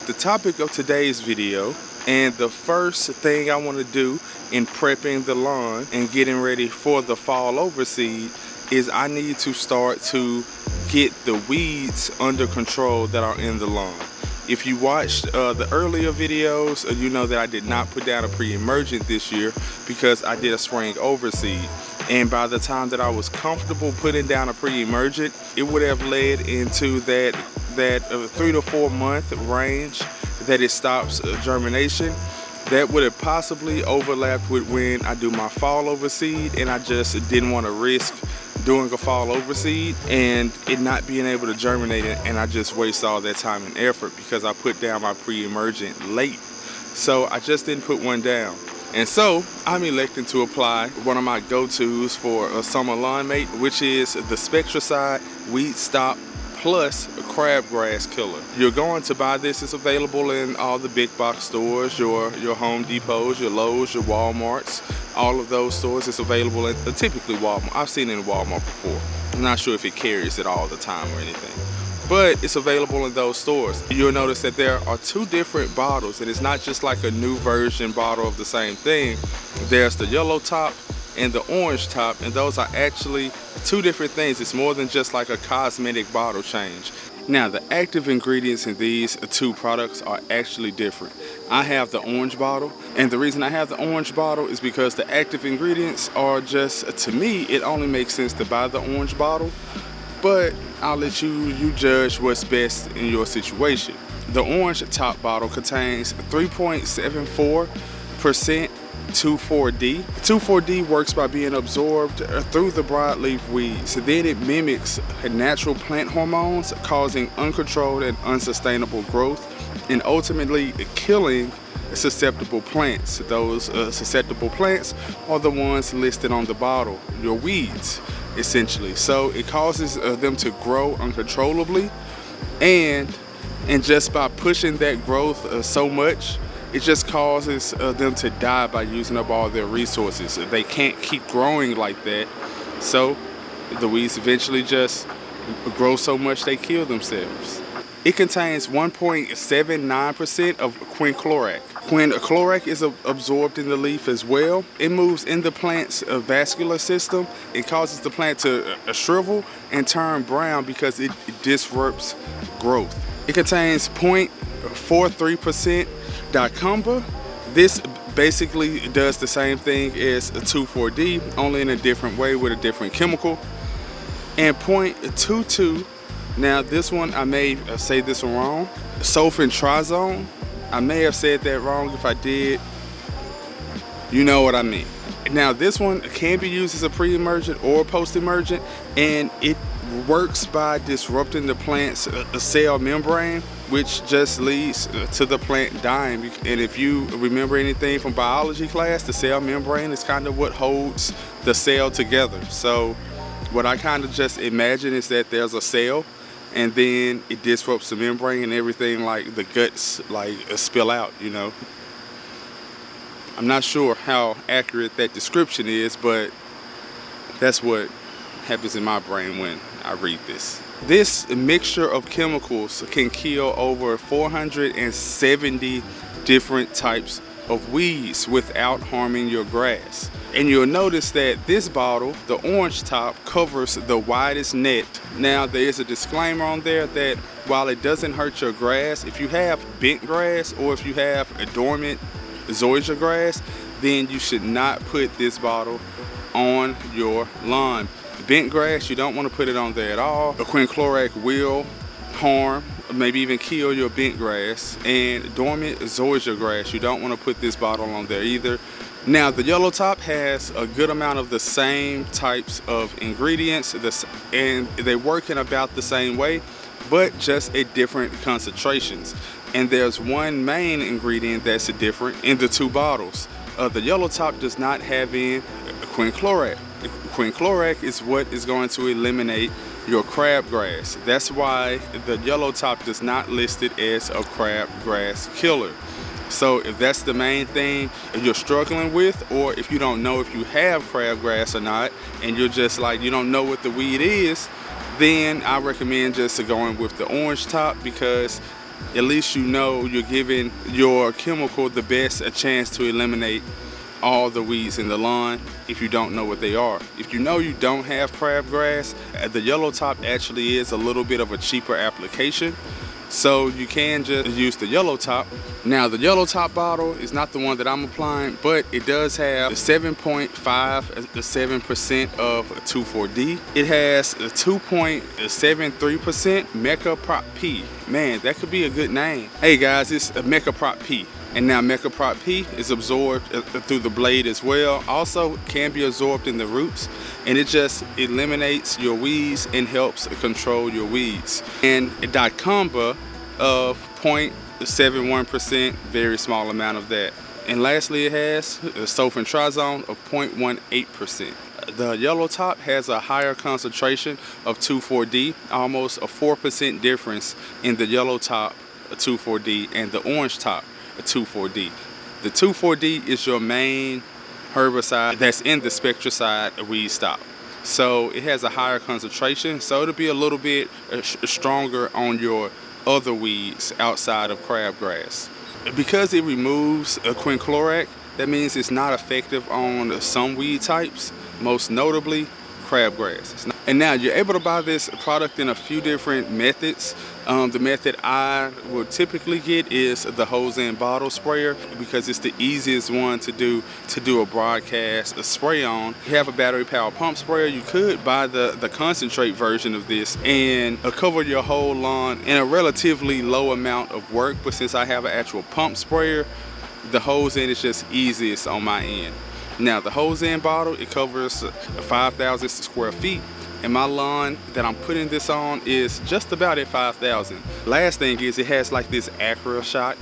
the topic of today's video, and the first thing I want to do in prepping the lawn and getting ready for the fall overseed is I need to start to get the weeds under control that are in the lawn. If you watched the earlier videos, you know that I did not put down a pre-emergent this year because I did a spring overseed. And by the time that I was comfortable putting down a pre-emergent, it would have led into that 3 to 4 month range that it stops germination. That would have possibly overlapped with when I do my fall overseed, and I just didn't want to risk doing a fall overseed and it not being able to germinate, and I just waste all that time and effort because I put down my pre-emergent late. So I just didn't put one down. And so I'm electing to apply one of my go-tos for a summer lawn mate, which is the Spectracide Weed Stop Plus Crabgrass Killer. You're going to buy this. It's available in all the big box stores, your Home Depots, your Lowe's, your Walmarts, all of those stores. It's available at typically Walmart. I've seen it in Walmart before. I'm not sure if it carries it all the time or anything, but it's available in those stores. You'll notice that there are 2 different bottles, and it's not just like a new version bottle of the same thing. There's the yellow top and the orange top, and those are actually 2 different things. It's more than just like a cosmetic bottle change. Now, the active ingredients in these 2 products are actually different. I have the orange bottle, and the reason I have the orange bottle is because the active ingredients are just, to me, it only makes sense to buy the orange bottle, but I'll let you judge what's best in your situation. The orange top bottle contains 3.74% 2,4-D. 2,4-D works by being absorbed through the broadleaf weeds. Then it mimics natural plant hormones, causing uncontrolled and unsustainable growth, and ultimately killing susceptible plants. Those susceptible plants are the ones listed on the bottle, your weeds, essentially. So it causes them to grow uncontrollably, and just by pushing that growth so much, it just causes them to die by using up all their resources. They can't keep growing like that, so the weeds eventually just grow so much they kill themselves. It contains 1.79% of quinclorac. Quinclorac is absorbed in the leaf as well. It moves in the plant's vascular system. It causes the plant to shrivel and turn brown because it disrupts growth. It contains 0.43% dicamba. This basically does the same thing as a 2,4-D, only in a different way with a different chemical. And 0.22, now this one I may say this one wrong, sulfentrazone. I may have said that wrong. If I did, you know what I mean. Now this one can be used as a pre-emergent or post-emergent, and it works by disrupting the plant's cell membrane, which just leads to the plant dying. And if you remember anything from biology class, the cell membrane is kind of what holds the cell together. So what I kind of just imagine is that there's a cell, and then it disrupts the membrane and everything, like the guts like spill out, you know. I'm not sure how accurate that description is, but that's what happens in my brain when I read this. This mixture of chemicals can kill over 470 different types of weeds without harming your grass. And you'll notice that this bottle, the orange top, covers the widest net. Now there is a disclaimer on there that while it doesn't hurt your grass, if you have bent grass or if you have a dormant zoysia grass, then you should not put this bottle on your lawn. Bent grass, you don't want to put it on there at all. The quinclorac will harm, maybe even kill your bent grass. And dormant zoysia grass, you don't want to put this bottle on there either. Now the yellow top has a good amount of the same types of ingredients, and they work in about the same way, but just at different concentrations. And there's one main ingredient that's different in the 2 bottles. The yellow top does not have in quinclorac. Quinclorac is what is going to eliminate your crabgrass. That's why the yellow top does not list it as a crabgrass killer. So if that's the main thing you're struggling with, or if you don't know if you have crabgrass or not, and you're just like, you don't know what the weed is, then I recommend just going with the orange top, because at least you know you're giving your chemical the best a chance to eliminate all the weeds in the lawn if you don't know what they are. If you know you don't have crabgrass, the yellow top actually is a little bit of a cheaper application. So you can just use the yellow top. Now the yellow top bottle is not the one that I'm applying, but it does have 7.5 to 7% of 2,4-D. It has 2.73% Mecha Prop P. Man, that could be a good name. Hey guys, it's a Mecha Prop P. And now Mecha Prop P is absorbed through the blade as well. Also can be absorbed in the roots, and it just eliminates your weeds and helps control your weeds. And a dicamba of 0.71%, very small amount of that. And lastly, it has a sulfentrazone of 0.18%. The yellow top has a higher concentration of 2,4-D, almost a 4% difference in the yellow top 2,4-D and the orange top 2,4-D. The 2,4-D is your main herbicide that's in the Spectracide weed stop. So it has a higher concentration, so it'll be a little bit stronger on your other weeds outside of crabgrass. Because it removes quinclorac, that means it's not effective on some weed types, most notably crabgrass. And now you're able to buy this product in a few different methods. The method I would typically get is the hose and bottle sprayer, because it's the easiest one to do a broadcast spray on. If you have a battery powered pump sprayer, you could buy the concentrate version of this and cover your whole lawn in a relatively low amount of work. But since I have an actual pump sprayer, the hose end is just easiest on my end. Now the hose end bottle, it covers 5,000 square feet. And my lawn that I'm putting this on is just about at 5,000. Last thing is it has like this Acura shot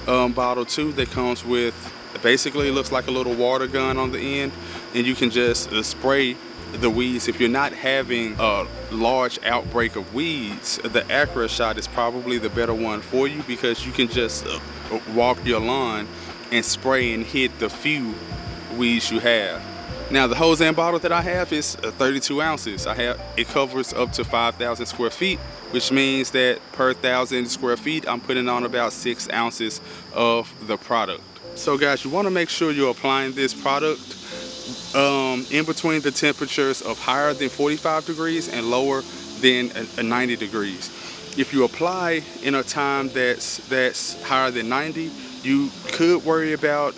bottle too that comes with, basically it looks like a little water gun on the end, and you can just spray the weeds. If you're not having a large outbreak of weeds, the Acura shot is probably the better one for you, because you can just walk your lawn and spray and hit the few weeds you have. Now the hose and bottle that I have is 32 ounces. It covers up to 5,000 square feet, which means that per 1,000 square feet, I'm putting on about 6 ounces of the product. So guys, you want to make sure you're applying this product in between the temperatures of higher than 45 degrees and lower than 90 degrees. If you apply in a time that's higher than 90, you could worry about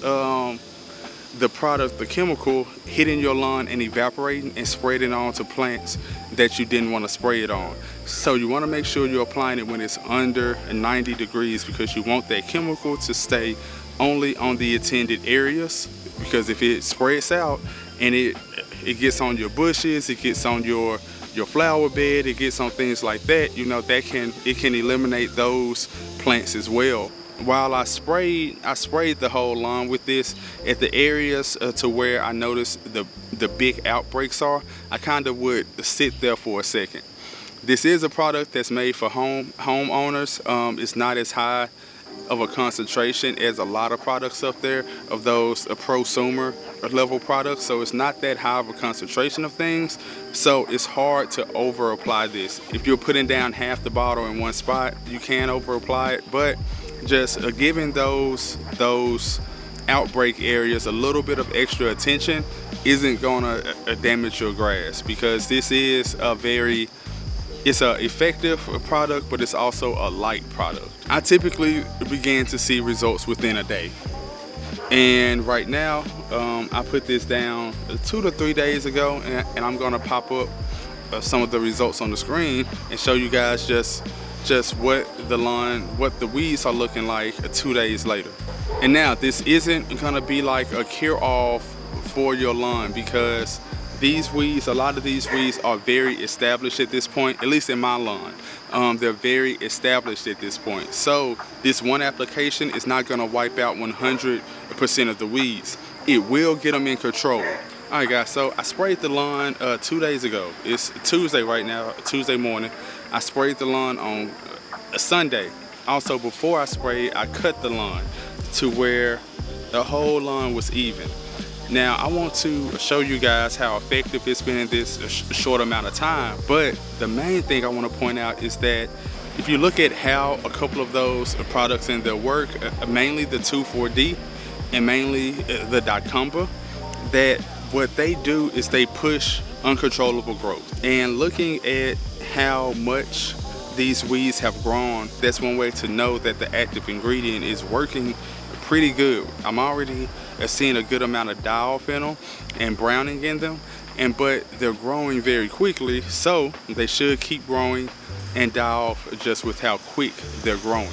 the product, the chemical, hitting your lawn and evaporating and spraying it onto plants that you didn't want to spray it on. So you want to make sure you're applying it when it's under 90 degrees, because you want that chemical to stay only on the intended areas. Because if it spreads out and it gets on your bushes, it gets on your flower bed, it gets on things like that, you know, it can eliminate those plants as well. While I sprayed the whole lawn with this, at the areas to where I noticed the big outbreaks are, I kind of would sit there for a second. This is a product that's made for homeowners. It's not as high of a concentration as a lot of products up there, of those prosumer level products, so it's not that high of a concentration of things, so it's hard to over apply this. If you're putting down half the bottle in one spot, you can over apply it, but just giving those outbreak areas a little bit of extra attention isn't gonna damage your grass, because this is it's an effective product, but it's also a light product. I typically begin to see results within a day. And right now, I put this down 2 to 3 days ago, and I'm gonna pop up some of the results on the screen and show you guys just what the weeds are looking like 2 days later. And now this isn't gonna be like a cure-all for your lawn, because a lot of these weeds are very established at this point, at least in my lawn. They're very established at this point. So this one application is not gonna wipe out 100% of the weeds. It will get them in control. All right guys, so I sprayed the lawn 2 days ago. It's Tuesday right now, Tuesday morning. I sprayed the lawn on a Sunday. Also, before I sprayed, I cut the lawn to where the whole lawn was even. Now, I want to show you guys how effective it's been in this short amount of time, but the main thing I want to point out is that If you look at how a couple of those products in their work, mainly the 2,4-D and mainly the dicamba, that what they do is they push uncontrollable growth. And looking at how much these weeds have grown, that's one way to know that the active ingredient is working pretty good. I'm already seeing a good amount of die-off in them and browning in them, but they're growing very quickly, so they should keep growing and die off just with how quick they're growing.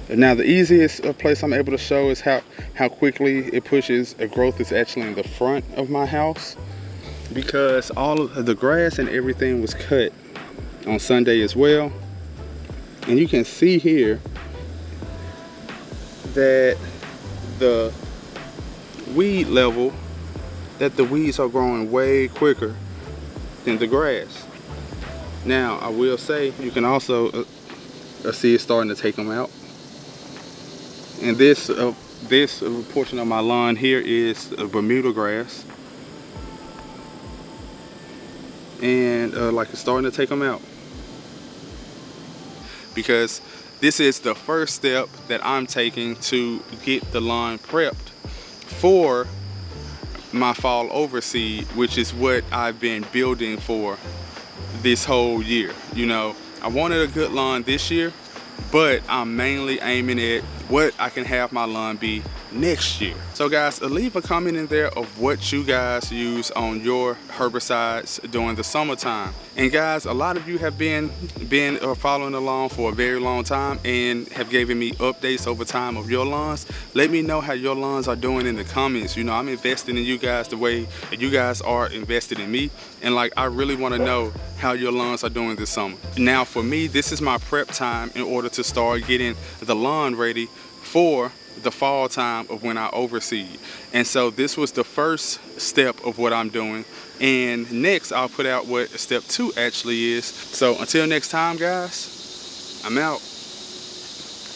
Now the easiest place I'm able to show is how quickly it pushes growth is actually in the front of my house, because all of the grass and everything was cut on Sunday as well. And you can see here that the weed level, that the weeds are growing way quicker than the grass. Now I will say you can also see it starting to take them out. And this portion of my lawn here is Bermuda grass, and like it's starting to take them out, because this is the first step that I'm taking to get the lawn prepped for my fall overseed, which is what I've been building for this whole year. You know, I wanted a good lawn this year, but I'm mainly aiming at what I can have my lawn be next year. So guys, leave a comment in there of what you guys use on your herbicides during the summertime. And guys, a lot of you have been following along for a very long time and have given me updates over time of your lawns. Let me know how your lawns are doing in the comments. You know, I'm investing in you guys the way that you guys are invested in me, and like I really want to know how your lawns are doing this summer. Now for me, this is my prep time in order to start getting the lawn ready for the fall time of when I overseed. And so this was the first step of what I'm doing, and next I'll put out what step 2 actually is. So until next time guys, I'm out.